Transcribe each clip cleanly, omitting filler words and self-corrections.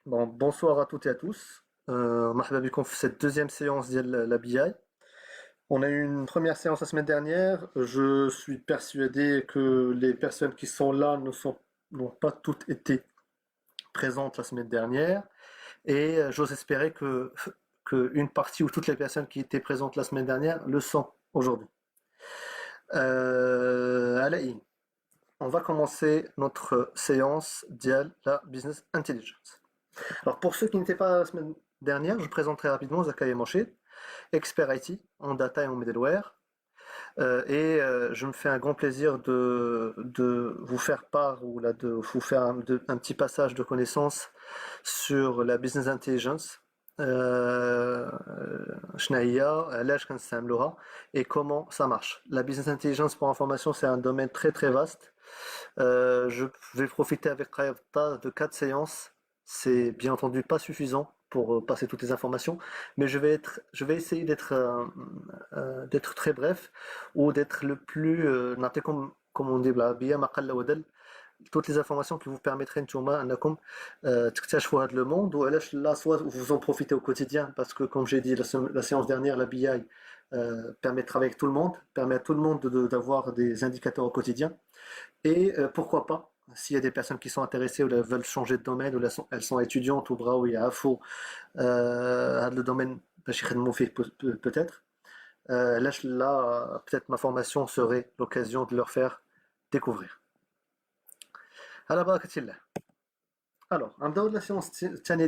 Bon, bonsoir à toutes et à tous. مرحبا بكم في cette deuxième séance de la BI. On a eu une première séance la semaine dernière. Je suis persuadé que les personnes qui sont là n'ont pas toutes été présentes la semaine dernière. Et j'ose espérer que une partie ou toutes les personnes qui étaient présentes la semaine dernière le sont aujourd'hui. Allez, on va commencer notre séance de la Business Intelligence. Alors pour ceux qui n'étaient pas là la semaine dernière, je présente très rapidement Zakaria Moshid, expert IT en data et en middleware. Je me fais un grand plaisir de vous faire part ou là, de vous faire un petit passage de connaissances sur la business intelligence. شناهي علاش كنستعملوها et comment ça marche. La business intelligence, pour information, c'est un domaine très très vaste. Je vais profiter avec Kayavta de 4 séances. C'est bien entendu pas suffisant pour passer toutes les informations, mais je vais essayer d'être très bref ou d'être le plus comme on dit بالعربية ما قل ودل, toutes les informations qui vous permettraient نتوما انكم تكتشفوا هذا le monde ou علاش là soit vous en profitez au quotidien parce que comme j'ai dit la séance dernière, la BI permet de travailler avec tout le monde, permet à tout le monde d'avoir des indicateurs au quotidien. Et pourquoi pas, s'il y a des personnes qui sont intéressées ou veulent changer de domaine, ou elles sont étudiantes ou bras ou il y a info, le domaine peut-être. Là, peut-être ma formation serait l'occasion de leur faire découvrir. Alors, on va la séance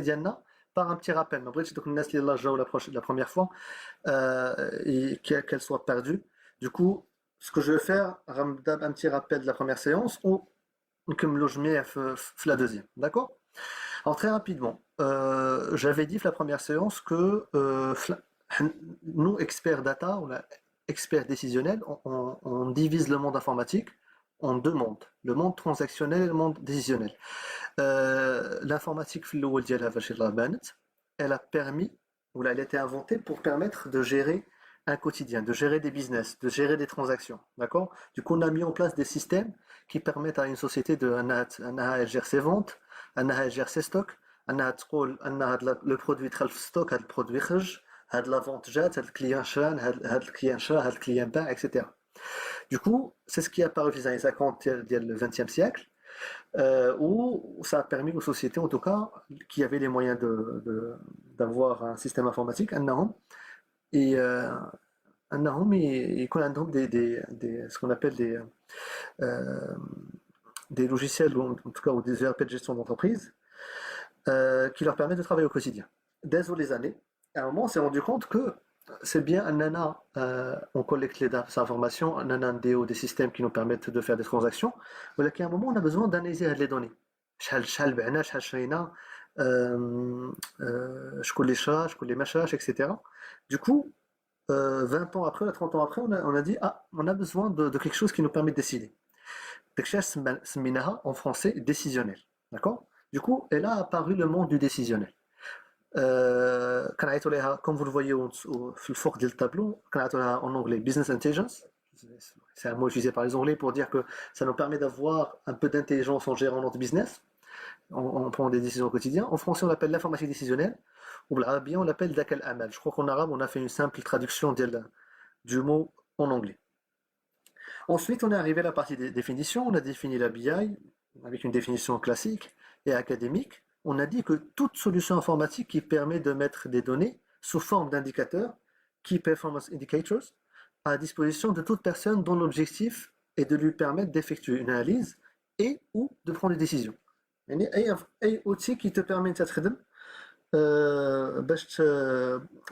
Diana par un petit rappel. La première fois, et qu'elle soit perdue. Du coup, ce que je vais faire, un petit rappel de la première séance ou comme la deuxième. D'accord? Alors, très rapidement, j'avais dit la première séance que nous, experts data, ou experts décisionnels, on divise le monde informatique en deux mondes, le monde transactionnel et le monde décisionnel. L'informatique, elle a permis, ou elle a été inventée pour permettre de gérer un quotidien, de gérer des business, de gérer des transactions. D'accord? Du coup, on a mis en place des systèmes qui permettent à une société de gérer ses ventes, elle gère ses stocks, le produit est stock, le produit la vente jette, le client chan, le client chat, le client bain, etc. Du coup, c'est ce qui est apparu dans les années 50 du XXe siècle, où ça a permis aux sociétés, en tout cas, qui avaient les moyens d'avoir un système informatique, et يكون عندهم ce qu'on appelle des logiciels, ou en tout cas ou des ERP de gestion d'entreprise, qui leur permettent de travailler au quotidien. Dès les années, à un moment, on s'est rendu compte que c'est bien un nana, on collecte les informations, un nana des systèmes qui nous permettent de faire des transactions, mais qu'à un moment, on a besoin d'analyser les données. شحال بعنا شحال شرينا شكون les chats, شكون les machins, etc. Du coup, 20 ans après, 30 ans après, on a dit, ah, on a besoin de quelque chose qui nous permet de décider. En français, décisionnel. D'accord? Du coup, et là a apparu le monde du décisionnel. Comme vous le voyez au fort du tableau, en anglais business intelligence. C'est un mot utilisé par les Anglais pour dire que ça nous permet d'avoir un peu d'intelligence en gérant notre business. On prend des décisions au quotidien. En français, on l'appelle l'informatique décisionnelle. Ou bien on l'appelle dak al-amal. Je crois qu'en arabe, on a fait une simple traduction du mot en anglais. Ensuite, on est arrivé à la partie des définitions. On a défini la BI avec une définition classique et académique. On a dit que toute solution informatique qui permet de mettre des données sous forme d'indicateurs, Key Performance Indicators, à disposition de toute personne dont l'objectif est de lui permettre d'effectuer une analyse et ou de prendre des décisions. أي outil qui te permet de تخدم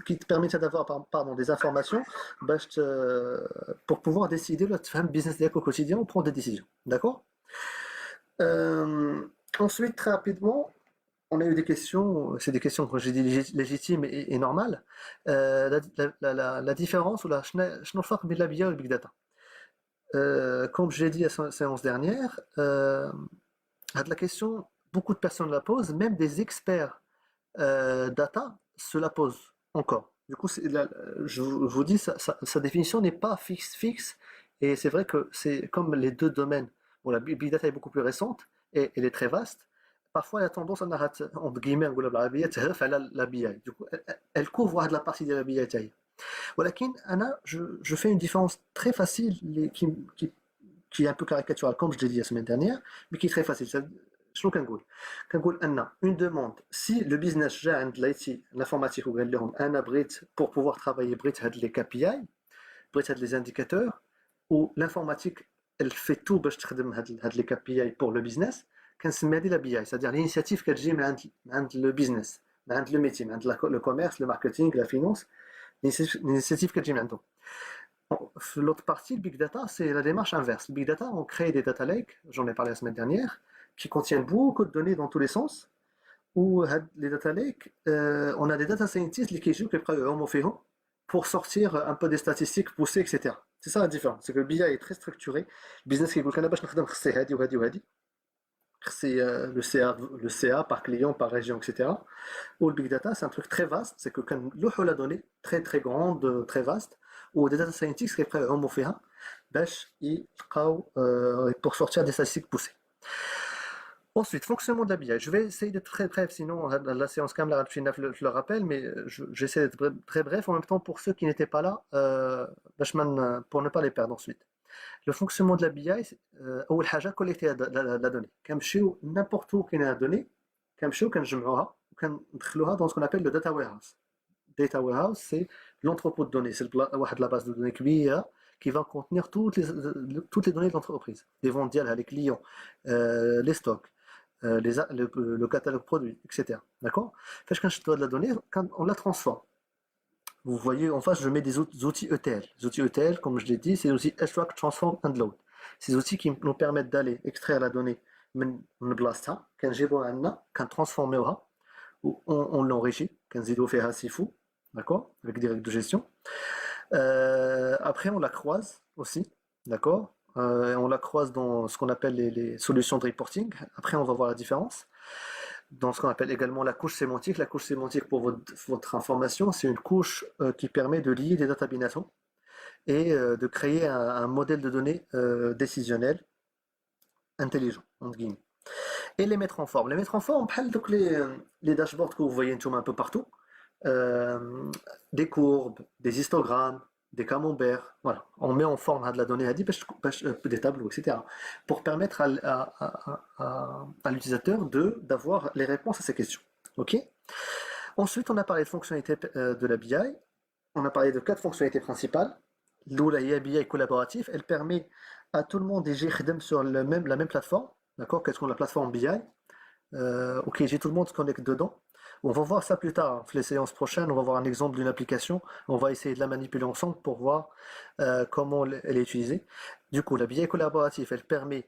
qui te permet d'avoir des informations pour pouvoir décider de faire un business au quotidien ou prendre des décisions. D'accord? Ensuite, très rapidement, on a eu des questions, c'est des questions que j'ai dit légitimes et normales. La différence ou la la BI et le big data. Comme j'ai dit à la séance dernière, la question, beaucoup de personnes la posent, même des experts data se la posent encore. Du coup, je vous dis, sa définition n'est pas fixe, et c'est vrai que c'est comme les deux domaines. Bon, la big data est beaucoup plus récente et elle est très vaste. parfois il y a tendance à entre guillemets نقولها بالعربية تهرف على la BI. Du coup, elle couvre واحد la partie de la BI تاعي. ولكن أنا je fais une différence très facile qui est un peu caricaturale comme je l'ai dit la semaine dernière, mais qui est très facile. شنو كنقول؟ كنقول أن une demande si le business جا عند l'IT l'informatique وقال لهم أنا بغيت pour pouvoir travailler بغيت هاد les KPI بغيت هاد les indicateurs و l'informatique elle fait tout باش تخدم هاد les KPI pour le business كنسمي هادي la BI c'est-à-dire l'initiative كتجي من عند le business من عند le métier من عند le commerce le marketing la finance l'initiative كتجي من عندهم. L'autre partie, le big data, c'est la démarche inverse. Le big data, on crée des data lakes, j'en ai parlé la semaine dernière, qui contiennent beaucoup de données dans tous les sens. Où les data lakes, on a des data scientists qui jouent pour sortir un peu des statistiques poussées, etc. C'est ça la différence. C'est que le BI est très structuré. Le business qui dit c'est le CA par client, par région, etc. Ou le big data, c'est un truc très vaste. C'est que quand la donnée, très très grande, très vaste, ou des data scientists qui prennent un mot fait pour sortir des statistiques poussées. Ensuite, fonctionnement de la BI. Je vais essayer d'être très bref, sinon la séance quand même je le rappelle, mais j'essaie d'être très bref en même temps pour ceux qui n'étaient pas là, pour ne pas les perdre ensuite. Le fonctionnement de la BI, أول حاجة collecter la donnée. كنمشيو n'importe où كاينة la donnée, كنمشيو كنجمعوها وكندخلوها dans ce qu'on appelle le data warehouse. Data warehouse, c'est l'entrepôt de données. C'est la base de données كبيرة qui va contenir toutes les données de l'entreprise. Les ventes ديالها, les clients, les stocks, le catalogue produit, etc. D'accord? Quand je dois de la donnée, quand on la transforme. Vous voyez, en face, je mets des outils ETL. Les outils ETL, comme je l'ai dit, c'est les outils Extract, Transform and Load. Ces outils qui nous permettent d'aller extraire la donnée من بلاصتها كنجيبوها عندنا كنترانسفورميوها on l'enrichit كنزيدو فيها سيفو d'accord avec des règles de gestion. Après on la croise aussi, d'accord, on la croise dans ce qu'on appelle les solutions de reporting. Après on va voir la différence dans ce qu'on appelle également la couche sémantique. La couche sémantique, pour votre information, c'est une couche qui permet de lier des data binations et de créer un modèle de données décisionnel intelligent, entre guillemets. Et les mettre en forme. Les mettre en forme, donc les dashboards que vous voyez un peu partout, des courbes, des histogrammes, des camemberts, voilà. On met en forme de la donnée, des tableaux, etc. pour permettre à l'utilisateur d'avoir les réponses à ces questions. Ok. Ensuite, on a parlé de fonctionnalités de la BI. On a parlé de 4 fonctionnalités principales. L'où la BI collaborative, elle permet à tout le monde d'agir sur la même plateforme. D'accord. Qu'est-ce qu'on a la plateforme BI? Ok, j'ai tout le monde se connecte dedans. On va voir ça plus tard, les séances prochaines, on va voir un exemple d'une application, on va essayer de la manipuler ensemble pour voir comment elle est utilisée. Du coup, la BI collaborative, elle permet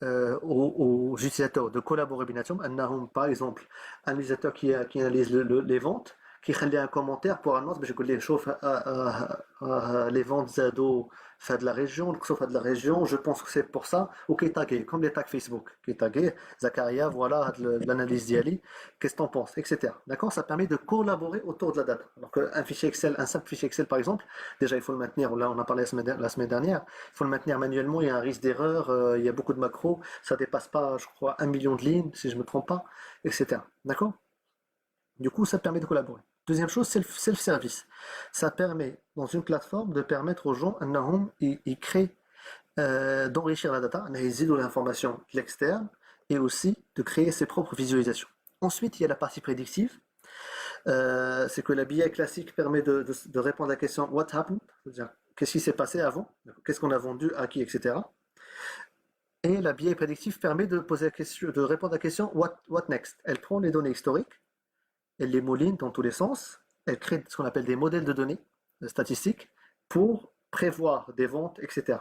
aux utilisateurs de collaborer بيناتهم. Par exemple, un utilisateur qui analyse les ventes, qui fait un commentaire pour annonce باش يقول ليه شوف les ventes زادوا de la région, de la région, je pense que c'est pour ça, ou qui est tagué, comme les tags Facebook, qui est tagué, Zakaria, voilà l'analyse d'Yali, qu'est-ce que t'en penses, etc. D'accord? Ça permet de collaborer autour de la data. Alors qu'un fichier Excel, un simple fichier Excel par exemple, déjà il faut le maintenir, là on a parlé la semaine dernière, il faut le maintenir manuellement, il y a un risque d'erreur, il y a beaucoup de macros, ça dépasse pas, je crois, 1 million de lignes, si je ne me trompe pas, etc. D'accord? Du coup, ça permet de collaborer. Deuxième chose, c'est le self-service. Ça permet, dans une plateforme, de permettre aux gens, ils créent, d'enrichir la data, ils ont l'information de l'externe, et aussi de créer ses propres visualisations. Ensuite, il y a la partie prédictive. C'est que la BI classique permet de répondre à la question What happened? C'est-à-dire, qu'est-ce qui s'est passé avant? Qu'est-ce qu'on a vendu, à qui, etc. Et la BI prédictive permet de poser la question, de répondre à la question What next? Elle prend les données historiques, elle les mouline dans tous les sens, elle crée ce qu'on appelle des modèles de données statistiques pour prévoir des ventes, etc.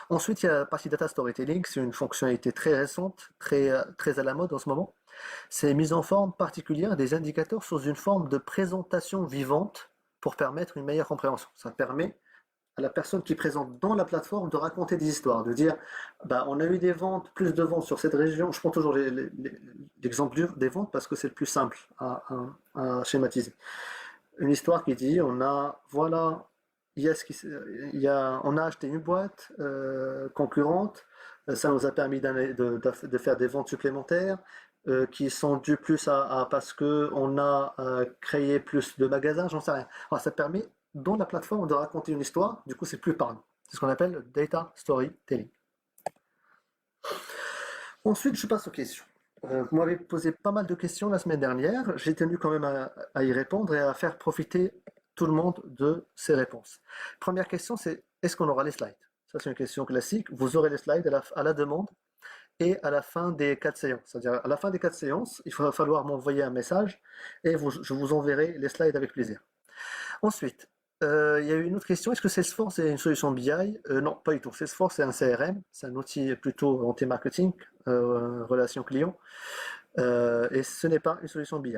Ensuite, il y a la partie data storytelling, c'est une fonctionnalité très récente, très à la mode en ce moment. C'est mise en forme particulière des indicateurs sous une forme de présentation vivante pour permettre une meilleure compréhension. Ça permet à la personne qui présente dans la plateforme de raconter des histoires, de dire bah, on a eu des ventes, plus de ventes sur cette région. Je prends toujours l'exemple des ventes parce que c'est le plus simple à schématiser. Une histoire qui dit on a voilà on a acheté une boîte concurrente, Ça nous a permis de faire des ventes supplémentaires qui sont dues plus parce qu'on a créé plus de magasins, j'en sais rien. Alors, ça permet dans la plateforme de raconter une histoire, du coup c'est plus parlant. C'est ce qu'on appelle le data storytelling. Ensuite, je passe aux questions. Vous m'avez posé pas mal de questions la semaine dernière. J'ai tenu quand même à y répondre et à faire profiter tout le monde de ces réponses. Première question, c'est est-ce qu'on aura les slides? Ça, c'est une question classique. Vous aurez les slides à la demande et à la fin des 4 séances. C'est-à-dire, à la fin des 4 séances, il va falloir m'envoyer un message et je vous enverrai les slides avec plaisir. Ensuite, il y a eu une autre question, est-ce que Salesforce est une solution BI? Non, pas du tout. Salesforce, c'est un CRM, c'est un outil plutôt orienté marketing, relation client, et ce n'est pas une solution BI.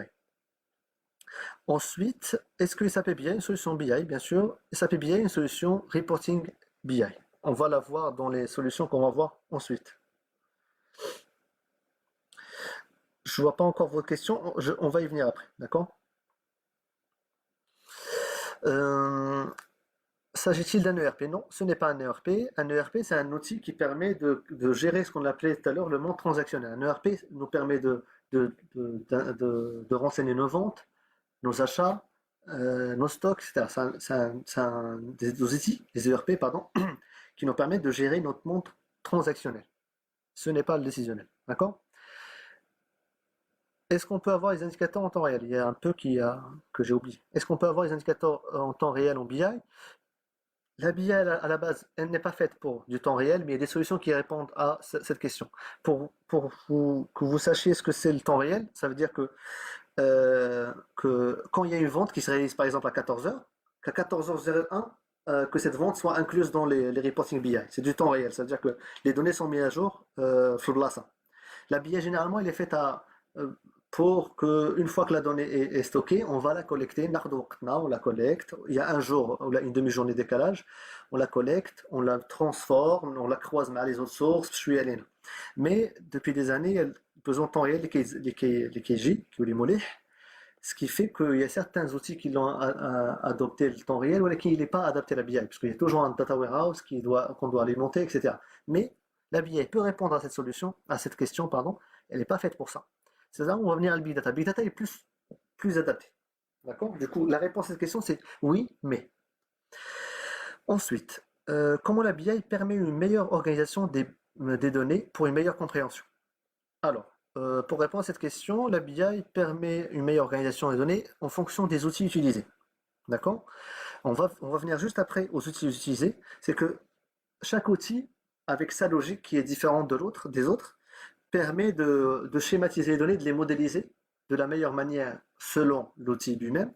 Ensuite, est-ce que SAP BI est une solution BI? Bien sûr, SAP BI est une solution reporting BI. On va la voir dans les solutions qu'on va voir ensuite. Je ne vois pas encore vos questions, on va y venir après, d'accord? S'agit-il d'un ERP? Non, ce n'est pas un ERP. Un ERP, c'est un outil qui permet de gérer ce qu'on appelait tout à l'heure le monde transactionnel. Un ERP nous permet de renseigner nos ventes, nos achats, nos stocks, etc. C'est des outils, les ERP, pardon, qui nous permettent de gérer notre monde transactionnel. Ce n'est pas le décisionnel. D'accord? Est-ce qu'on peut avoir les indicateurs en temps réel? Il y a un peu que j'ai oublié. Est-ce qu'on peut avoir les indicateurs en temps réel en BI? La BI, à la base, elle n'est pas faite pour du temps réel, mais il y a des solutions qui répondent à cette question. Que vous sachiez ce que c'est le temps réel, ça veut dire que quand il y a une vente qui se réalise par exemple à 14h, qu'à 14h01, que cette vente soit incluse dans les reporting BI. C'est du temps réel, ça veut dire que les données sont mises à jour sur ça. La BI, généralement, elle est faite euh, pour qu'une fois que la donnée est stockée, on va la collecter. On la collecte. Il y a un jour ou une demi-journée de décalage. On la collecte, on la transforme, on la croise avec les autres sources. Mais depuis des années, elle besoin de temps réel, les KJ, ce qui fait qu'il y a certains outils qui l'ont adopté le temps réel, ou qui n'est pas adapté à la BI, parce qu'il y a toujours un data warehouse qu'on doit alimenter, etc. Mais la BI peut répondre à cette solution, à cette question, pardon, elle n'est pas faite pour ça. C'est là où on va venir à le Big Data. Big Data est plus adapté. D'accord? Du coup, la réponse à cette question, c'est oui, mais. Ensuite, comment la BI permet une meilleure organisation des données pour une meilleure compréhension? Alors, pour répondre à cette question, la BI permet une meilleure organisation des données en fonction des outils utilisés. D'accord? On va venir juste après aux outils utilisés. C'est que chaque outil, avec sa logique qui est différente des autres, permet de schématiser les données, de les modéliser de la meilleure manière selon l'outil lui-même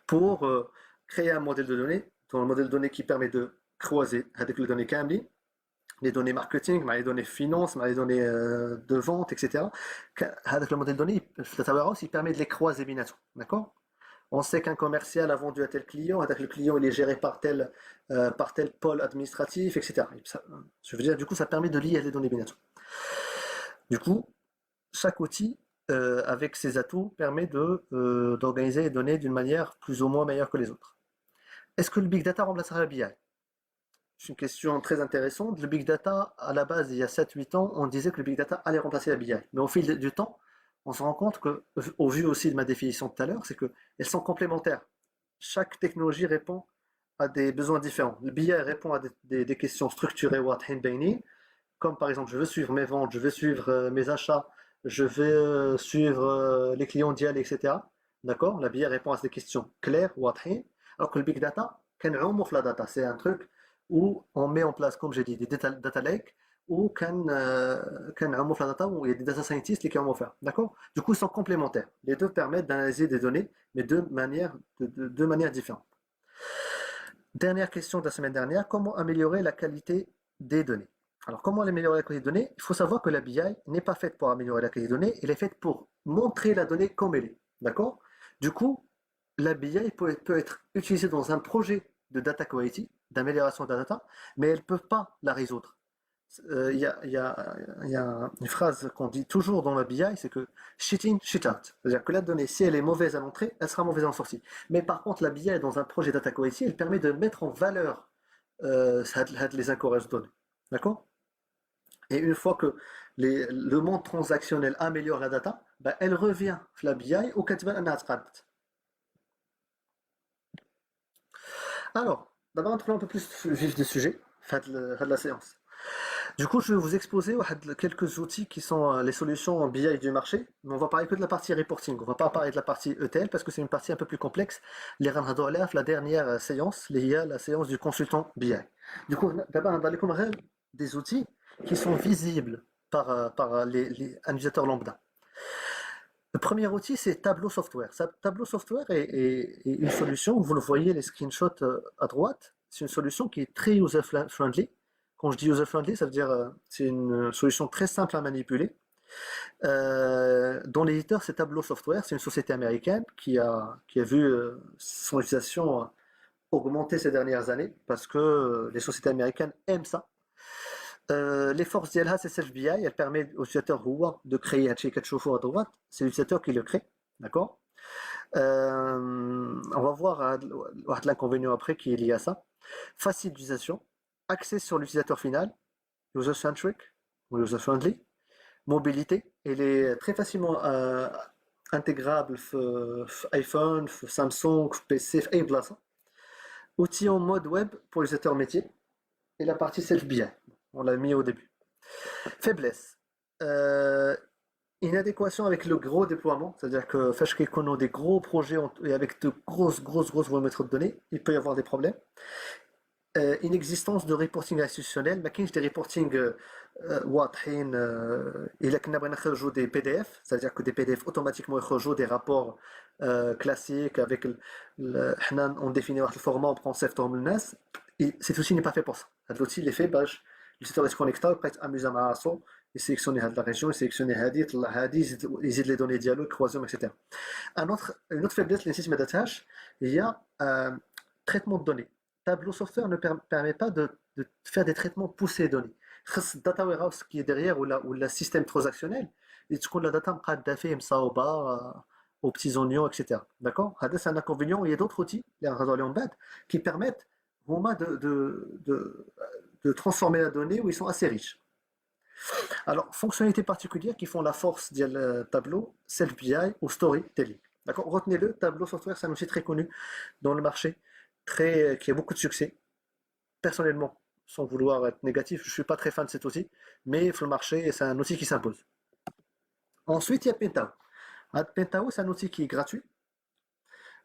pour créer un modèle de données, dans le modèle de données qui permet de croiser avec les données Cambly, les données marketing, les données finance, les données de vente, etc. Avec le modèle de données, le data warehouse, il permet de les croiser binairement. D'accord? On sait qu'un commercial a vendu à tel client, avec le client il est géré par tel pôle administratif, etc. Je veux dire, du coup, ça permet de lier les données binaires. Du coup, chaque outil, avec ses atouts, permet d'organiser les données d'une manière plus ou moins meilleure que les autres. Est-ce que le big data remplacera la BI? C'est une question très intéressante. Le big data, à la base, il y a 7-8 ans, on disait que le big data allait remplacer la BI. Mais au fil du temps, on se rend compte que, au vu aussi de ma définition tout à l'heure, c'est qu'elles sont complémentaires. Chaque technologie répond à des besoins différents. Le BI répond à des questions structurées, comme par exemple, je veux suivre mes ventes, je veux suivre mes achats, je veux suivre les clients d'IAL, etc. D'accord? La BI répond à ces questions claires, alors que le big data, la data, c'est un truc où on met en place, comme j'ai dit, des data lakes, ou la data, où il y a des data scientists qui vont faire. D'accord? Du coup, ils sont complémentaires. Les deux permettent d'analyser des données, mais de manière différente. Dernière question de la semaine dernière, comment améliorer la qualité des données? Alors, comment améliorer la qualité des données? Il faut savoir que la BI n'est pas faite pour améliorer la qualité des données, elle est faite pour montrer la donnée comme elle est. D'accord? Du coup, la BI peut être utilisée dans un projet de data quality, d'amélioration de la data, mais elle ne peut pas la résoudre. Il y a une phrase qu'on dit toujours dans la BI, c'est que shit in, shit out. C'est-à-dire que la donnée, si elle est mauvaise à l'entrée, elle sera mauvaise en sortie. Mais par contre, la BI, dans un projet data quality, elle permet de mettre en valeur les incorrects données. D'accord? Et une fois que le monde transactionnel améliore la data, bah, elle revient في la BI وكتبان انها تقادت. Alors, d'abord entrons un peu plus vif du sujet, de la séance. Du coup, je vais vous exposer quelques outils qui sont les solutions en BI du marché, mais on va parler que de la partie reporting. On va pas parler de la partie ETL parce que c'est une partie un peu plus complexe. Les renadou alayha في la dernière séance, la séance du consultant BI. Du coup, d'abord, on va parler des outils qui sont visibles par un utilisateur lambda. Le premier outil, c'est Tableau Software. Tableau Software est une solution, vous le voyez, les screenshots à droite, c'est une solution qui est très user-friendly. Quand je dis user-friendly, ça veut dire c'est une solution très simple à manipuler. Dont l'éditeur, c'est Tableau Software, c'est une société américaine qui a vu son utilisation augmenter ces dernières années parce que les sociétés américaines aiment ça. Les forces ديالها c'est self-BI, elle permet aux utilisateurs de créer هادشي كتشوفوا à droite, c'est l'utilisateur qui le crée, d'accord. On va voir l'inconvénient après qui est lié à ça. Facile d'utilisation, accès sur l'utilisateur final, user-centric ou user-friendly, mobilité, elle est très facilement intégrable sur iPhone, sur Samsung, sur PC, sur أي بلاصة. Outil en mode web pour l'utilisateur métier et la partie self-BI, on l'a mis au début. Faiblesse. Inadéquation avec le gros déploiement, c'est-à-dire que fâche qu'on a des gros projets et avec de grosses volumétries de données, il peut y avoir des problèmes. Inexistence de reporting institutionnel, ما كاينش des reporting واضحين الا كنا بغينا نخرجوا des PDF, c'est-à-dire que des PDF automatiquement يخرجوا des rapports classiques avec حنا on définit واحد الفورmat, on prend صيفطهم للناس. Cet outil n'est pas fait pour ça. هذا l'outil il est fait باش l'utilisateur se connecte ويبقى يتاموزا مع راسو, يسيليكسيوني هاد لا ريجيون, يسيليكسيوني هادي, يطلع هادي, يزيد لي دوني ديالو, يكروازيهم, etc. Une autre faiblesse اللي نسيت ما درتهاش هي traitement de données. Tableau Software ne permet pas de faire des traitements poussés de données. Le data warehouse qui est derrière ou le système transactionnel, et tu la data مقادة فيه مصاوبة aux petits oignons, etc. D'accord? C'est un inconvénient. Il y a d'autres outils, les en bas, qui permettent vraiment de transformer la donnée où ils sont assez riches. Alors, fonctionnalités particulières qui font la force du tableau, self-BI ou storytelling. D'accord? Retenez-le, Tableau Software, c'est un outil très connu dans le marché, qui a beaucoup de succès. Personnellement, sans vouloir être négatif, je ne suis pas très fan de cet outil, mais sur le marché, c'est un outil qui s'impose. Ensuite, il y a Pentao. Pentao, c'est un outil qui est gratuit.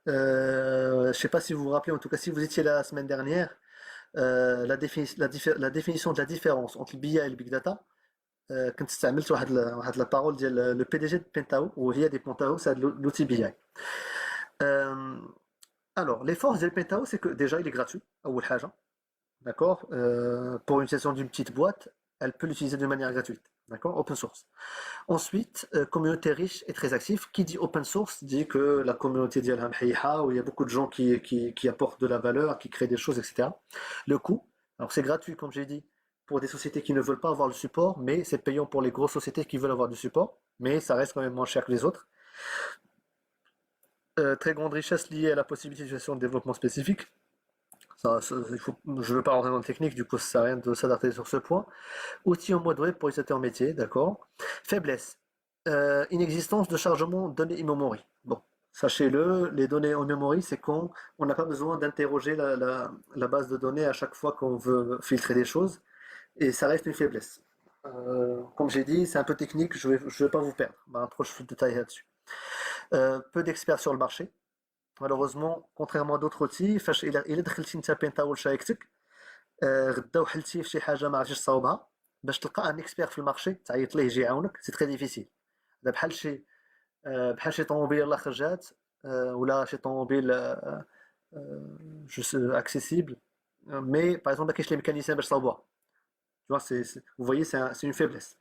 Je ne sais pas si vous vous rappelez, en tout cas, si vous étiez là la semaine dernière, la définition de la différence entre le BI et le Big Data, كنت استعملت واحد la parole ديال le PDG de Pentao, وهي دي Pentao, c'est l'outil BI. Alors, les forces de Pentao, c'est que déjà, il est gratuit, أول حاجة. D'accord. Pour l'utilisation d'une petite boîte, elle peut l'utiliser de manière gratuite. D'accord. Open source. Ensuite, communauté riche et très active. Qui dit open source dit que la communauté ديالها محيحة, où il y a beaucoup de gens qui apportent de la valeur, qui créent des choses, etc. Le coût, alors c'est gratuit comme j'ai dit pour des sociétés qui ne veulent pas avoir le support, mais c'est payant pour les grosses sociétés qui veulent avoir du support, mais ça reste quand même moins cher que les autres. Très grande richesse liée à la possibilité d'utilisation de développement spécifique. Je ne veux pas rentrer dans le technique, du coup ça sert à rien de s'adapter sur ce point. Outils en mode web pour utilisateur métier, d'accord. Faiblesse, inexistence de chargement de données in-memory. Bon, sachez-le, les données en memory, c'est quand on n'a pas besoin d'interroger la base de données à chaque fois qu'on veut filtrer des choses, et ça reste une faiblesse. Comme j'ai dit, c'est un peu technique, je vais pas vous perdre, trop je suis détaillé là-dessus. Peu d'experts sur le marché. Malheureusement, contrairement à d'autres outils, إلا دخلتي انت بينتاول شركتك غدا وحلتي في شي حاجه ما عرفتيش تصاوبها باش تلقى ان اكسبير في المارشي تعيط ليه يجي يعاونك سي تري ديفيسيل. هذا بحال شي طوموبيل يلاه خرجات ولا شي طوموبيل accessible, mais par exemple ما كاينش لي mécaniciens باش تصاوبوها. Tu vois, vous voyez, c'est une faiblesse.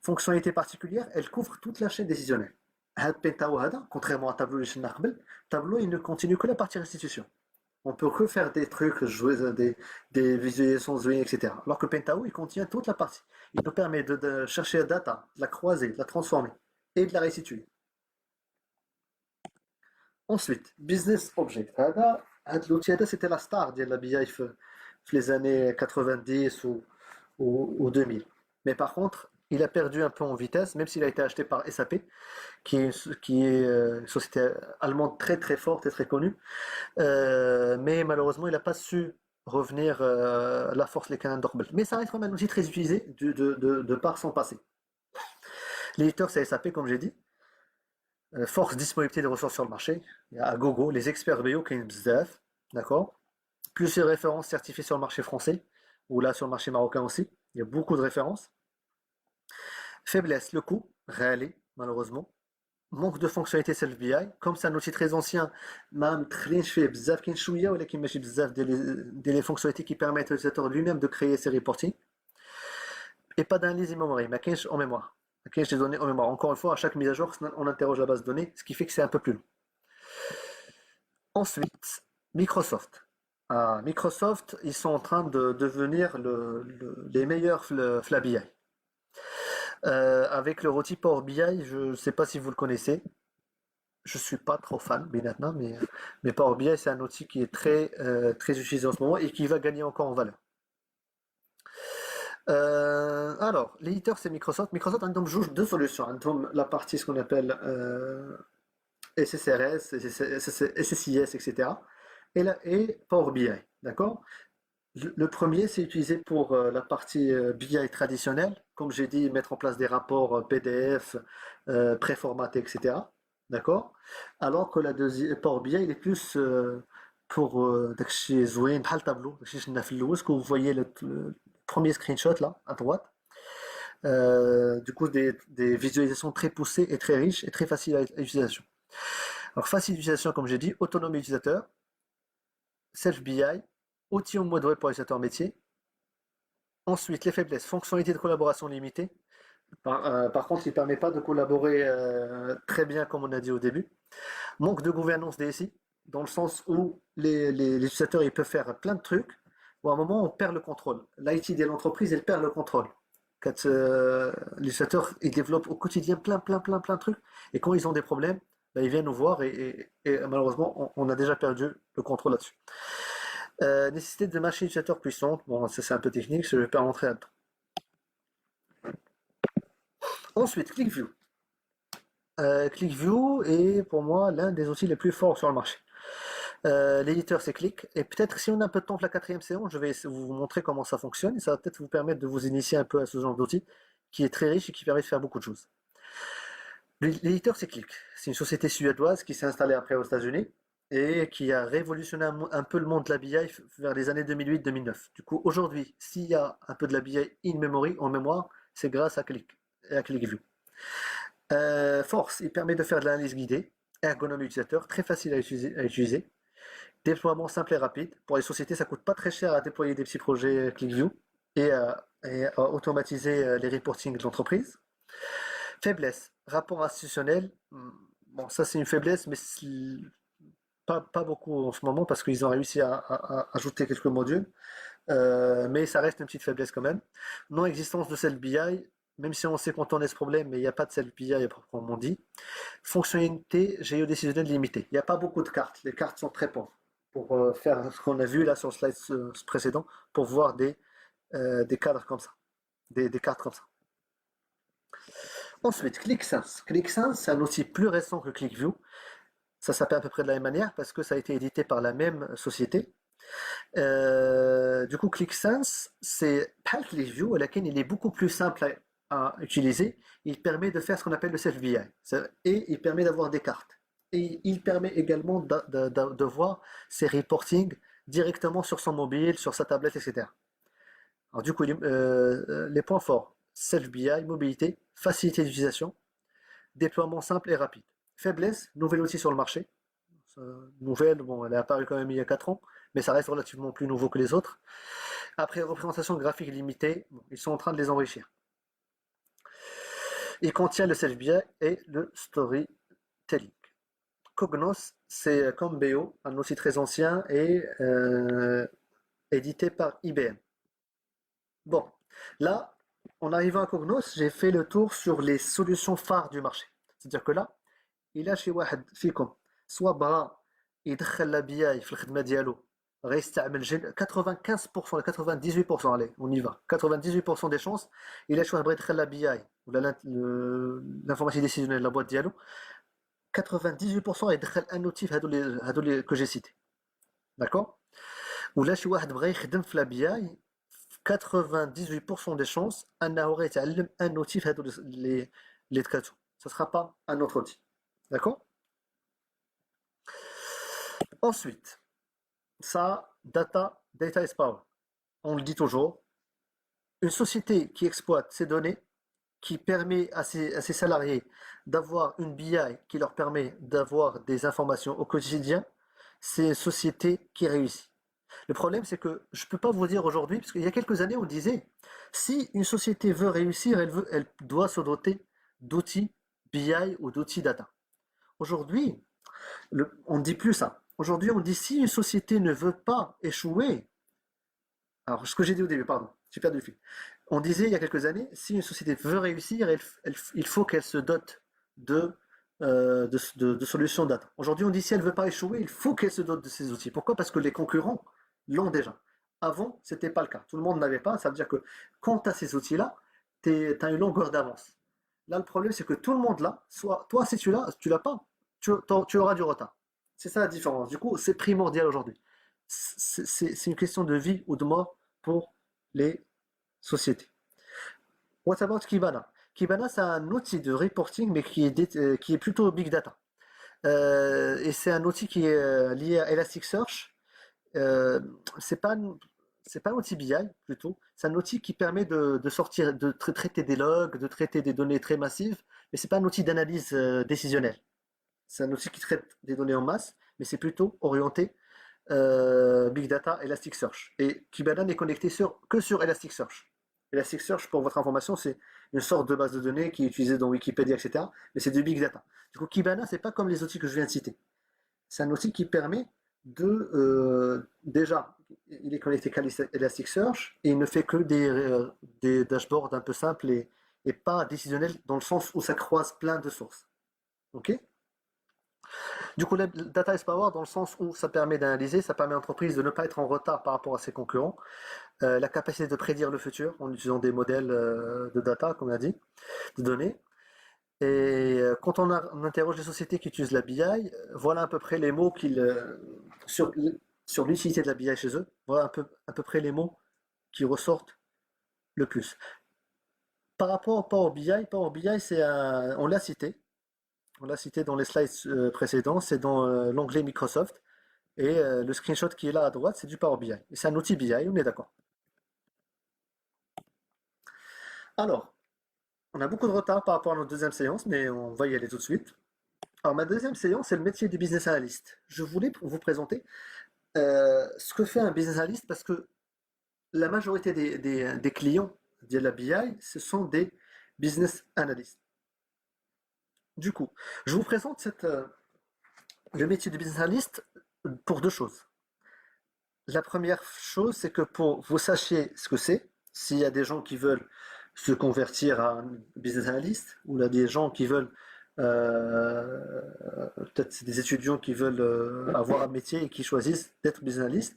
Fonctionnalité particulière, elle couvre toute la chaîne décisionnelle. Pentao هذا, contrairement à Tableau اللي شفنا قبل, Tableau il ne continue que la partie restitution. On peut que faire des trucs, jouer des visualisations, etc. Alors que Pentao il contient toute la partie. Il nous permet de chercher la data, de la croiser, de la transformer et de la restituer. Ensuite, Business Object. L'outil c'était la star de la BI في les années 90 ou 2000. Mais par contre, il a perdu un peu en vitesse, même s'il a été acheté par SAP, qui est une société allemande très très forte et très connue. Mais malheureusement, il n'a pas su revenir à la force les canons d'Orbel. Mais ça reste quand même un outil très utilisé de par son passé. L'éditeur, c'est SAP, comme j'ai dit. Force disponibilité de ressources sur le marché. Il y a à gogo, les experts BO qui ont bzaf, d'accord. Plusieurs références certifiées sur le marché français, ou là sur le marché marocain aussi. Il y a beaucoup de références. Faiblesse, le coût, réel, malheureusement. Manque de fonctionnalité self-BI, comme c'est un outil très ancien, ما مدخلينش فيه بزاف كاين شويه ولكن ماشي بزاف ديال les fonctionnalités qui permettent à l'utilisateur lui-même de créer ses reporting et pas d'analyse in memory, ما كاينش en mémoire. ما كاينش des données en mémoire. Encore une fois, à chaque mise à jour, on interroge la base de données, ce qui fait que c'est un peu plus long. Ensuite, Microsoft. Microsoft, ils sont en train de devenir les meilleurs la BI. Avec leur outil Power BI, je ne sais pas si vous le connaissez. Je suis pas trop fan, maintenant, mais Power BI, c'est un outil qui est très utilisé en ce moment et qui va gagner encore en valeur. Alors, l'éditeur, c'est Microsoft. Microsoft, ils joue deux solutions. Ils ont la partie, ce qu'on appelle SSRS, SSIS, etc. Et Power BI, d'accord? Le premier, c'est utilisé pour la partie BI traditionnelle, comme j'ai dit, mettre en place des rapports PDF préformatés, etc. D'accord? Alors que la deuxième, Power BI, il est plus pour داكشي زوين بحال tableau, داكشي شفنا في الاول, ce que vous voyez le premier screenshot là, à droite. Du coup, des visualisations très poussées et très riches et très faciles à utilisation. Alors, facile d'utilisation, comme j'ai dit, autonomie utilisateur, self-BI, outils en mode web pour utilisateur métier. Ensuite, les faiblesses, fonctionnalité de collaboration limitée. Par contre, il ne permet pas de collaborer très bien, comme on a dit au début. Manque de gouvernance DSI, dans le sens où les utilisateurs ils peuvent faire plein de trucs, ou à un moment on perd le contrôle. L'IT de l'entreprise, elle perd le contrôle. Quand les utilisateurs ils développent au quotidien plein de trucs, et quand ils ont des problèmes, ben, ils viennent nous voir et malheureusement on a déjà perdu le contrôle là-dessus. Nécessité de machines utilisateurs puissantes, bon ça c'est un peu technique, je ne vais pas rentrer là-dedans. Ensuite, ClickView. ClickView est pour moi l'un des outils les plus forts sur le marché. L'éditeur c'est Click, et peut-être si on a un peu de temps pour la quatrième séance, je vais vous montrer comment ça fonctionne, et ça va peut-être vous permettre de vous initier un peu à ce genre d'outil qui est très riche et qui permet de faire beaucoup de choses. L'éditeur c'est Click, c'est une société suédoise qui s'est installée après aux États-Unis et qui a révolutionné un peu le monde de la BI vers les années 2008-2009. Du coup, aujourd'hui, s'il y a un peu de la BI in memory, en mémoire, c'est grâce à Click et à ClickView. Force, il permet de faire de l'analyse guidée, ergonomie utilisateur, très facile à utiliser. Déploiement simple et rapide. Pour les sociétés, ça coûte pas très cher à déployer des petits projets ClickView et à automatiser les reporting de l'entreprise. Faiblesse, rapport institutionnel. Bon, ça c'est une faiblesse, mais pas beaucoup en ce moment parce qu'ils ont réussi à ajouter quelques modules. Mais ça reste une petite faiblesse quand même. Non-existence de celle BI, même si on sait contourner ce problème, mais il n'y a pas de celle BI à proprement dit. Fonctionnalité géodécisionnelle limitée. Il n'y a pas beaucoup de cartes. Les cartes sont très pauvres. Pour faire ce qu'on a vu là sur le slide précédent, pour voir des cadres comme ça, des cartes comme ça. Ensuite, ClickSense. ClickSense, c'est un outil plus récent que ClickView. Ça s'appelle à peu près de la même manière parce que ça a été édité par la même société. Du coup, ClickSense, c'est pas ClickView, laquelle il est beaucoup plus simple à utiliser. Il permet de faire ce qu'on appelle le self-BI et il permet d'avoir des cartes. Et il permet également de voir ses reporting directement sur son mobile, sur sa tablette, etc. Alors du coup, les points forts, self-BI, mobilité, facilité d'utilisation, déploiement simple et rapide. Faiblesse, nouvel outil sur le marché. Nouvelle, bon, elle est apparue quand même il y a 4 ans, mais ça reste relativement plus nouveau que les autres. Après, représentation graphique limitée, bon, ils sont en train de les enrichir. Il contient le self-BI et le storytelling. Cognos, c'est comme BO, un outil très ancien et édité par IBM. Bon, là, en arrivant à Cognos, j'ai fait le tour sur les solutions phares du marché. C'est-à-dire que là, il a chez واحد فيكم soit بغا يدخل la BI في الخدمة ديالو غادي يستعمل 95% ولا 98%. allez on y va 98% des chances الا شي واحد بغى يدخل لا بي اي ولا l'informatique décisionnelle la boîte ديالو 98% يدخل ان اوتي في هادو اللي que j'ai cité. d'accord. ولا شي واحد بغى يخدم في لا بي اي 98% des chances انه غيتعلم ان اوتي في هادو اللي ذكرتو. ça sera pas un autre outil. d'accord. ensuite ça, data is power. On le dit toujours, une société qui exploite ces données, qui permet à ses salariés d'avoir une BI qui leur permet d'avoir des informations au quotidien, c'est une société qui réussit. Le problème, c'est que je ne peux pas vous dire aujourd'hui, parce qu'il y a quelques années, on disait, si une société veut réussir, elle doit se doter d'outils BI ou d'outils data. Aujourd'hui, on ne dit plus ça. Aujourd'hui, on dit si une société ne veut pas échouer, alors ce que j'ai dit au début, pardon, j'ai perdu le fil. On disait il y a quelques années, si une société veut réussir, il faut qu'elle se dote de solutions data. Aujourd'hui, on dit si elle ne veut pas échouer, il faut qu'elle se dote de ces outils. Pourquoi? Parce que les concurrents l'ont déjà. Avant, ce n'était pas le cas. Tout le monde n'avait pas. Ça veut dire que quand tu as ces outils-là, tu as une longueur d'avance. Là, le problème, c'est que tout le monde l'a. Soit toi, si tu l'as pas, tu auras du retard. C'est ça la différence. Du coup, c'est primordial aujourd'hui. C'est une question de vie ou de mort pour les sociétés. What about Kibana? Kibana, c'est un outil de reporting, mais qui est plutôt big data. Et c'est un outil qui est lié à Elasticsearch. C'est pas un outil BI plutôt. C'est un outil qui permet de sortir, de traiter des logs, de traiter des données très massives, mais c'est pas un outil d'analyse décisionnelle. C'est un outil qui traite des données en masse, mais c'est plutôt orienté Big Data, Elasticsearch. Et Kibana n'est connecté que sur Elasticsearch. Elasticsearch, pour votre information, c'est une sorte de base de données qui est utilisée dans Wikipédia, etc. Mais c'est du Big Data. Du coup, Kibana, c'est pas comme les outils que je viens de citer. C'est un outil qui permet déjà, il est connecté qu'à Elasticsearch et il ne fait que des dashboards un peu simples et pas décisionnels dans le sens où ça croise plein de sources. Ok. Du coup, data is power dans le sens où ça permet d'analyser, ça permet à l'entreprise de ne pas être en retard par rapport à ses concurrents, la capacité de prédire le futur en utilisant des modèles de data, comme on a dit, de données. Et quand on interroge les sociétés qui utilisent la BI, voilà à peu près les mots sur l'utilité de la BI chez eux, voilà à peu près les mots qui ressortent le plus. Par rapport au Power BI, on l'a cité. On l'a cité dans les slides précédents, c'est dans l'onglet Microsoft. Et le screenshot qui est là à droite, c'est du Power BI. Et c'est un outil BI, on est d'accord. Alors, on a beaucoup de retard par rapport à notre deuxième séance, mais on va y aller tout de suite. Alors, ma deuxième séance, c'est le métier du business analyst. Je voulais vous présenter ce que fait un business analyst parce que la majorité des clients de la BI, ce sont des business analysts. Du coup, je vous présente le métier de business analyst pour deux choses. La première chose, c'est que pour vous sachiez ce que c'est, s'il y a des gens qui veulent se convertir à un business analyst, ou là des gens qui veulent, peut-être des étudiants qui veulent avoir un métier et qui choisissent d'être business analyst,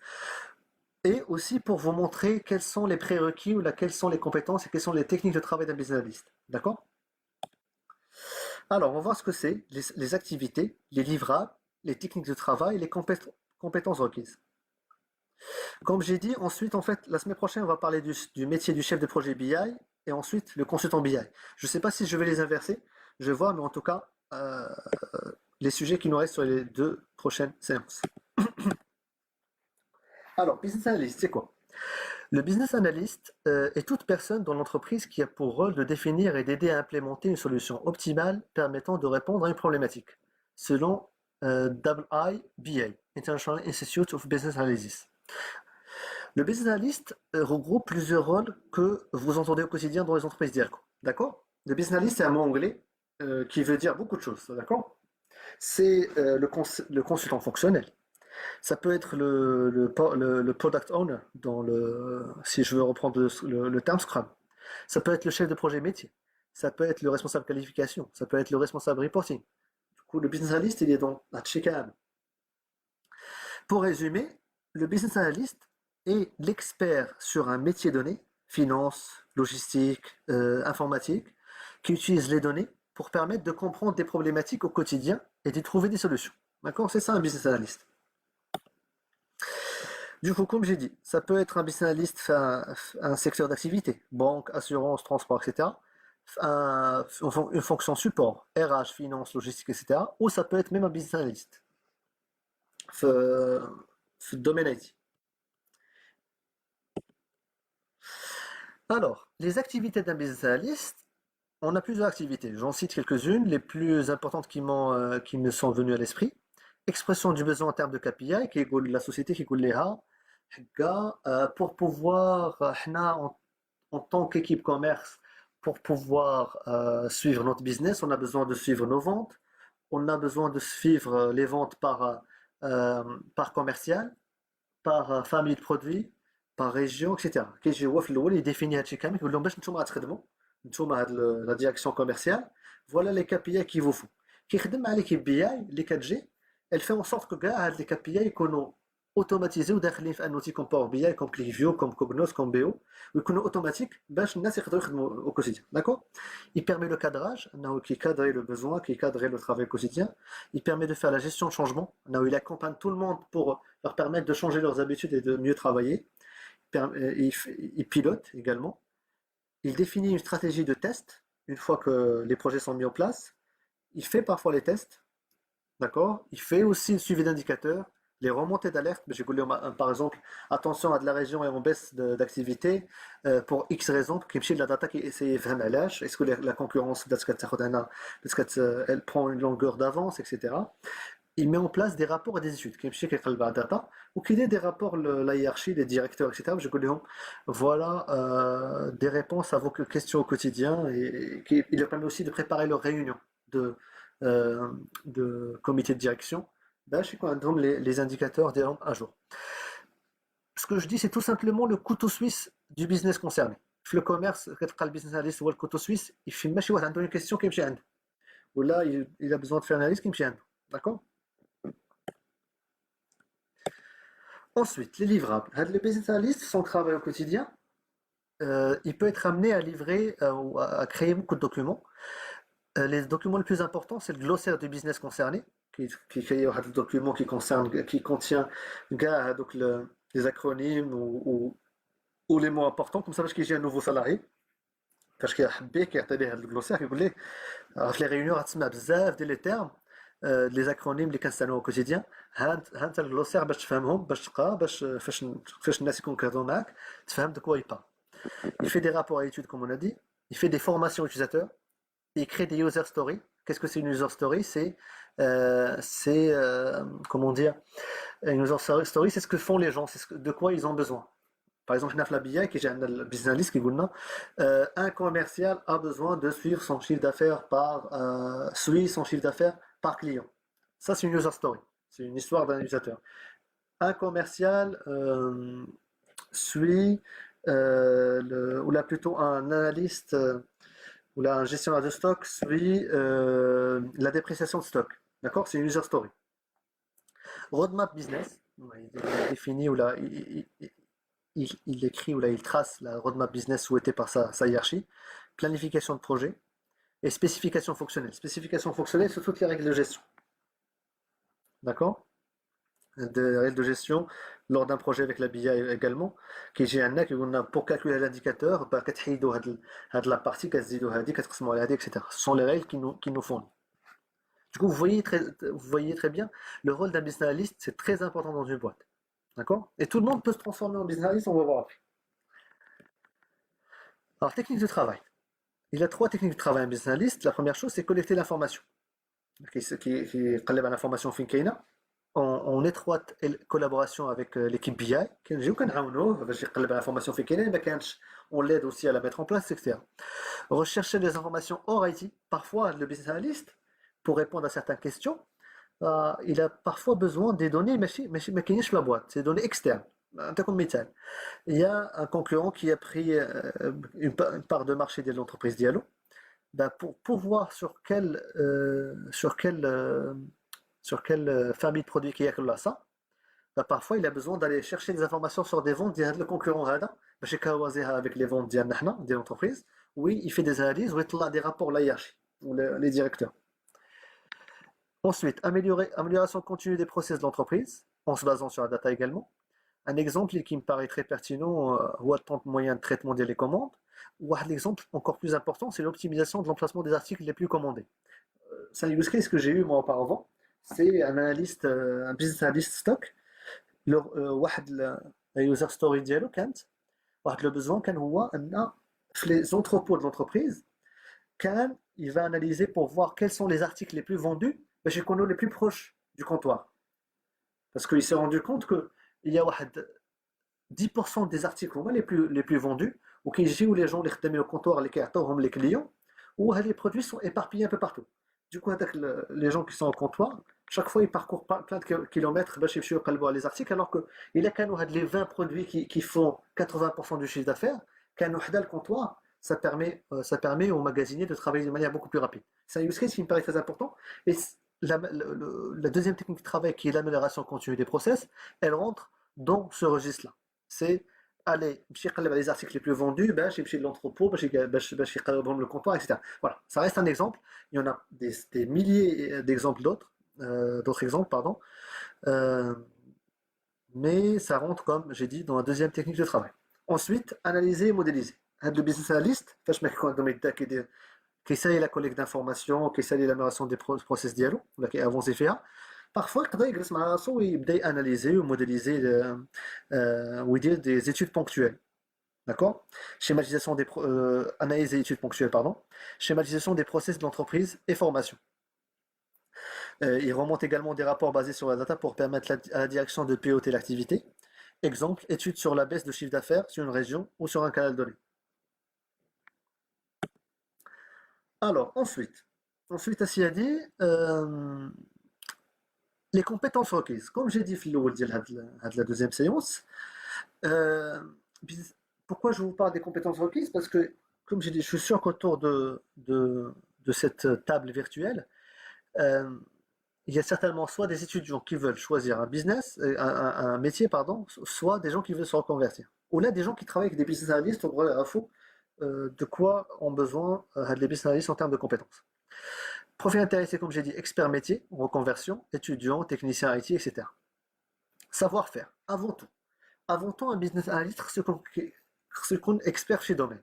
et aussi pour vous montrer quels sont les prérequis ou quelles sont les compétences et quelles sont les techniques de travail d'un business analyst. D'accord? Alors, on va voir ce que c'est, les activités, les livrables, les techniques de travail et les compétences requises. Comme j'ai dit, ensuite, en fait, la semaine prochaine, on va parler du métier du chef de projet BI et ensuite le consultant BI. Je ne sais pas si je vais les inverser, je vais voir, mais en tout cas, les sujets qui nous restent sur les deux prochaines séances. Alors, business analyst, c'est quoi? Le business analyst est toute personne dans l'entreprise qui a pour rôle de définir et d'aider à implémenter une solution optimale permettant de répondre à une problématique, selon IIBA, International Institute of Business Analysis. Le business analyst regroupe plusieurs rôles que vous entendez au quotidien dans les entreprises d'IRCO. D'accord? Le business analyst, c'est un mot anglais qui veut dire beaucoup de choses. D'accord? C'est le consultant fonctionnel. Ça peut être le product owner, si je veux reprendre le terme Scrum. Ça peut être le chef de projet métier. Ça peut être le responsable qualification. Ça peut être le responsable reporting. Du coup, le business analyst, il est dans la check. Pour résumer, le business analyst est l'expert sur un métier donné, finance, logistique, informatique, qui utilise les données pour permettre de comprendre des problématiques au quotidien et d'y trouver des solutions. D'accord? C'est ça un business analyst. Du coup, comme j'ai dit, ça peut être un business analyst un secteur d'activité, banque, assurance, transport, etc. Une fonction support, RH, finance, logistique, etc. Ou ça peut être même un business analyst في الدومين IT. Alors, les activités d'un business analyst, on a plusieurs activités. J'en cite quelques-unes, les plus importantes qui me sont venues à l'esprit. Expression du besoin en termes de KPI, qui est la société qui est là, pour pouvoir, en tant qu'équipe commerce, pour pouvoir suivre notre business, on a besoin de suivre nos ventes, on a besoin de suivre les ventes par commercial, par famille de produits, par région, etc. كيجي هو في الاول يديفيني هادشي كامل يقول لهم باش نتوما غتخدموا نتوما هاد لا ديريكسيون كوميرسيال فوالا لي كي بي اي كي فو كيخدم مع ليكيب بي اي اللي كتجي elle fait en sorte que كاع هاد لي كي بي اي يكونوا اوتوماتيزي وداخلين في ان اوتي كوم باور بي اي كوم كليك فيو كوم كوغنوس كوم بي او ويكونوا اوتوماتيك باش الناس يقدروا يخدموا au quotidien. D'accord? Il permet le cadrage, انه كيكادري le besoin, كيكادري le travail quotidien. Il permet de faire la gestion de changement, انه il accompagne tout le monde pour leur permettre de changer leurs habitudes et de mieux travailler. Il pilote également. Il définit une stratégie de test une fois que les projets sont mis en place. Il fait parfois les tests, d'accord? Il fait aussi le suivi d'indicateurs, les remontées d'alerte. Mais par exemple, attention à de la région et en baisse d'activité pour X raisons, qui me la data qui essaie vraiment l'âge. Est-ce que la concurrence, parce qu'elle prend une longueur d'avance, etc. Il met en place des rapports et des études qui data ou qui dit des rapports la hiérarchie les directeurs, etc. Je dis voilà des réponses à vos questions au quotidien et il leur permet aussi de préparer leurs réunions de de comité de direction. Ben, je sais quoi, donc les indicateurs un jour. Ce que je dis, c'est tout simplement le couteau suisse du business concerné. Le commerce, le business analyst ou le couteau suisse, il fait une question qui me gêne. Ou là, il a besoin de faire une analyse qui me gêne. D'accord? Ensuite, les livrables. Le business analyst, son travail au quotidien, il peut être amené à livrer ou à créer beaucoup de documents. Les documents les plus importants, c'est le glossaire du business concerné, qui crée un document qui contient donc les acronymes ou les mots importants, comme ça, parce qu'il y a un nouveau salarié. Parce qu'il y a un glossaire qui voulait, les réunions, les termes. Les acronymes اللي كنستعملوهم au quotidien ها انت الجلوسير باش تفهمهم باش تقرا باش فاش الناس يكونوا كيهضروا معاك تفهم de quoi il parle. Il fait des rapports à études comme on a dit, il fait des formations utilisateurs, il crée des user stories. Qu'est-ce que c'est une user story? Comment dire, une user story, c'est ce que font les gens, de quoi ils ont besoin. Par exemple, هنا في l'habillage qui j'ai un business analyst qui dit un commercial a besoin de suivre son chiffre d'affaires suit son chiffre d'affaires par client. Ça, c'est une user story. C'est une histoire d'un utilisateur. Un commercial suit, ou là plutôt un analyste, ou là un gestionnaire de stock suit la dépréciation de stock. D'accord? C'est une user story. Roadmap business, il définit, ou là, il écrit, ou là, il trace la roadmap business souhaitée par sa hiérarchie. Planification de projet. Et spécification fonctionnelle. Spécification fonctionnelle, c'est toutes les règles de gestion. D'accord? Des règles de gestion lors d'un projet avec la BI également. Qui j'ai un pour calculer l'indicateur, la partie, etc. Ce sont les règles qui nous fournissent. Du coup, vous voyez très bien, le rôle d'un business analyst, c'est très important dans une boîte. D'accord? Et tout le monde peut se transformer en business analyst, on va voir après. Alors, technique de travail. Il y a 3 techniques de travail un business analyst. La première chose, c'est collecter l'information. Qui قلب على l'information فين كاينه en étroite collaboration avec l'équipe BI كنجيو كنعاونوه باش يقلب على l'information فين كاينه ما كانش on l'aide aussi à la mettre en place, etc. Rechercher des informations hors IT. Parfois, le business analyst, pour répondre à certaines questions, il a parfois besoin des données mais qui n'est la boîte, c'est des données externes. Il y a un concurrent qui a pris une part de marché de l'entreprise Diallo. Ben pour voir sur quelle famille de produits qu'il y a là ça, bah, parfois il a besoin d'aller chercher des informations sur des ventes ديال le concurrent هذا باش يكوازيها avec les ventes ديالنا حنا ديال l'entreprise. Oui, il fait des analyses ou il des rapports la hiérarchie ou les directeurs. Ensuite, amélioration continue des process de l'entreprise en se basant sur la data également. Un exemple qui me paraît très pertinent, le temps moyen de traitement des commandes. Ou un exemple encore plus important, c'est l'optimisation de l'emplacement des articles les plus commandés. C'est un use case que j'ai eu moi auparavant. C'est un analyste, un business analyst stock. واحد user story ديالو كانت واحد le besoin كان هو ان في les entrepôts de l'entreprise كان il va analyser pour voir quels sont les articles les plus vendus باش يكونوا les plus proches du comptoir. Parce qu'il s'est rendu compte que il y a 10% des articles les plus vendus ou qui où les gens les خدامين au comptoir les كيعطوهم les clients où les produits sont éparpillés un peu partout. Du coup, les gens qui sont au comptoir, chaque fois ils parcourent plein de kilomètres باش يمشيو يقلبوا les articles alors que il y a كانوا les 20 produits qui font 80% du chiffre d'affaires كانوا حدا le comptoir. Ça permet aux magasiniers de travailler de manière beaucoup plus rapide. C'est un use case qui me paraît très important. Et la deuxième technique de travail, qui est l'amélioration continue des process, elle rentre dans ce registre-là. C'est aller les articles les plus vendus, chez l'entrepôt, le comptoir, etc. Voilà, ça reste un exemple. Il y en a des milliers d'exemples d'autres exemples, pardon. Mais ça rentre, comme j'ai dit, dans la deuxième technique de travail. Ensuite, analyser et modéliser. Le business analyst, qui essaye la collecte d'informations, qui essaye l'amélioration des process dialogue, qui avance faire. Parfois, il peut analyser ou modéliser ou dire des études ponctuelles. D'accord? Schématisation des analyse et études ponctuelles, pardon. Schématisation des process de l'entreprise et formation. Il remonte également des rapports basés sur la data pour permettre à la direction de piloter l'activité. Exemple, étude sur la baisse de chiffre d'affaires sur une région ou sur un canal donné. Alors, ensuite, Asiadi, les compétences requises. Comme j'ai dit la deuxième séance, euh, pourquoi je vous parle des compétences requises? Parce que, comme j'ai dit, je suis sûr qu'autour de cette table virtuelle, il y a certainement soit des étudiants qui veulent choisir un business, un métier, pardon, soit des gens qui veulent se reconvertir. Ou là, des gens qui travaillent avec des business analysts au brevet info. De quoi ont besoin les business analysts en termes de compétences. Profil intéressé, comme j'ai dit, expert métier, reconversion, étudiant, technicien IT, etc. Savoir-faire, avant tout. Avant tout, un business analyst, c'est qu'on expert chez domaine.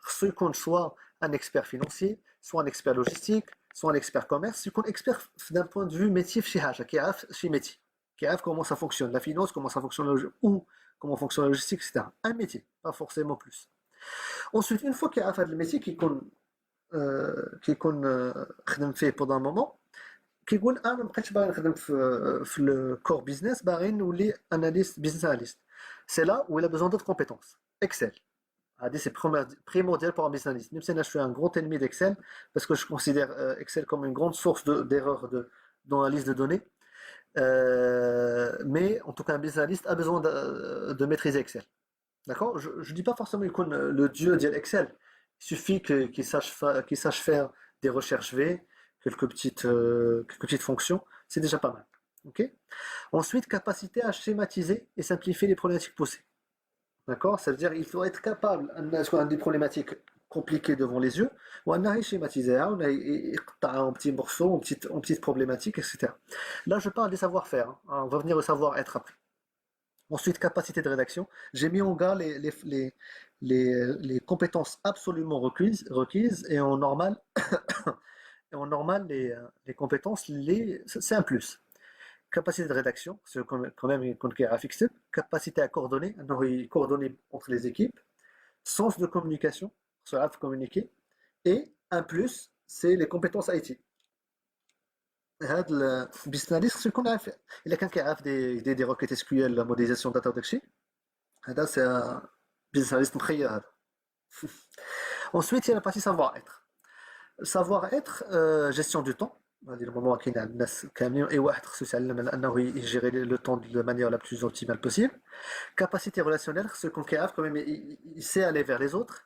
C'est qu'on soit un expert financier, soit un expert logistique, soit un expert commerce, c'est qu'on expert d'un point de vue métier chez Haja, qui a chez métier, qui a comment ça fonctionne, la finance, comment ça fonctionne, ou comment fonctionne la logistique, etc. Un métier, pas forcément plus. Ensuite, une fois qu'il a fait le métier qui خدم فيه pendant un moment, كيقول انا ما بقيتش باغي نخدم في le core business, باغي نولي analyst business analyst. C'est là où il a besoin d'autres compétences. Excel. C'est primordial pour un business analyst. Même si là je suis un gros ennemi d'Excel parce que je considère Excel comme une grande source d'erreurs dans la liste de données. Mais en tout cas, un business analyst a besoin de maîtriser Excel. D'accord? Je ne dis pas forcément qu'il connaît le dieu d'Excel. Il suffit qu'il sache faire des recherches V, quelques petites fonctions. C'est déjà pas mal. Okay? Ensuite, capacité à schématiser et simplifier les problématiques poussées. D'accord? Ça veut dire qu'il faut être capable d'avoir des problématiques compliquées devant les yeux, ou à schématiser, on a un petit morceau, en petites problématiques, etc. Là, je parle des savoir-faire. Hein. On va venir au savoir-être après. Ensuite, capacité de rédaction. J'ai mis en garde les compétences absolument requises et en normal, les compétences, c'est un plus. Capacité de rédaction, c'est quand même une fixe. Capacité à coordonner entre les équipes. Sens de communication, savoir communiquer. Et un plus, c'est les compétences IT. هذا البيزنس اناليست خصو يكون عارف الا كان كيعرف دي روكيت اس كيو ال لا موديليزاسيون داتا وداكشي هذا سي بيزنس اناليست مخير هذا. Ensuite il y a la partie savoir-être, gestion du temps. هذه الموضوع كاين عند الناس كاملين اي واحد خصو يتعلم على انه يجيري لو طون دو مانيير لا بلوز اوبتيمال بوسيبل. Capacité relationnelle, خصو يكون كيعرف quand même il sait aller vers les autres.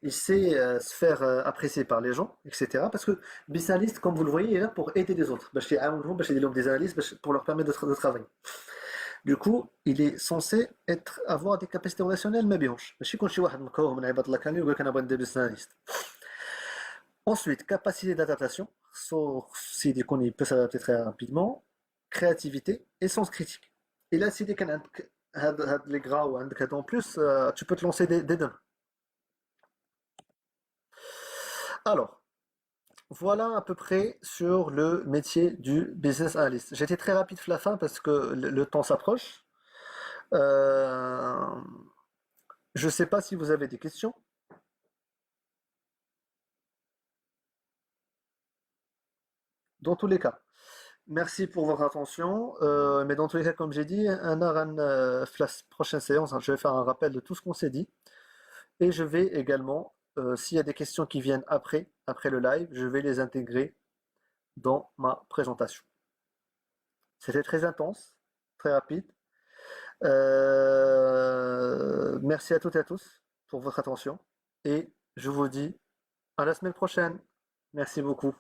Il sait se faire apprécier par les gens, etc. Parce que business analyst, comme vous le voyez, est là pour aider les autres. باش يعاونهم باش يدير لهم des analyses pour leur permettre de travailler. Du coup, il est censé avoir des capacités relationnelles mais bien. ماشي كل شي واحد مكوه من عباد الله كاملين ويقول لك انا بغيت ندير business analyst. Ensuite, capacité d'adaptation, s'il il peut s'adapter très rapidement, créativité et sens critique. Et là, si les gras ou un en plus, tu peux te lancer des deux. Alors, voilà à peu près sur le métier du business analyst. J'ai été très rapide sur la fin parce que le temps s'approche. Euh, je ne sais pas si vous avez des questions. Dans tous les cas, merci pour votre attention. Mais dans tous les cas, comme j'ai dit, la prochaine séance, hein, je vais faire un rappel de tout ce qu'on s'est dit. Et je vais également, s'il y a des questions qui viennent après le live, je vais les intégrer dans ma présentation. C'était très intense, très rapide. Merci à toutes et à tous pour votre attention. Et je vous dis à la semaine prochaine. Merci beaucoup.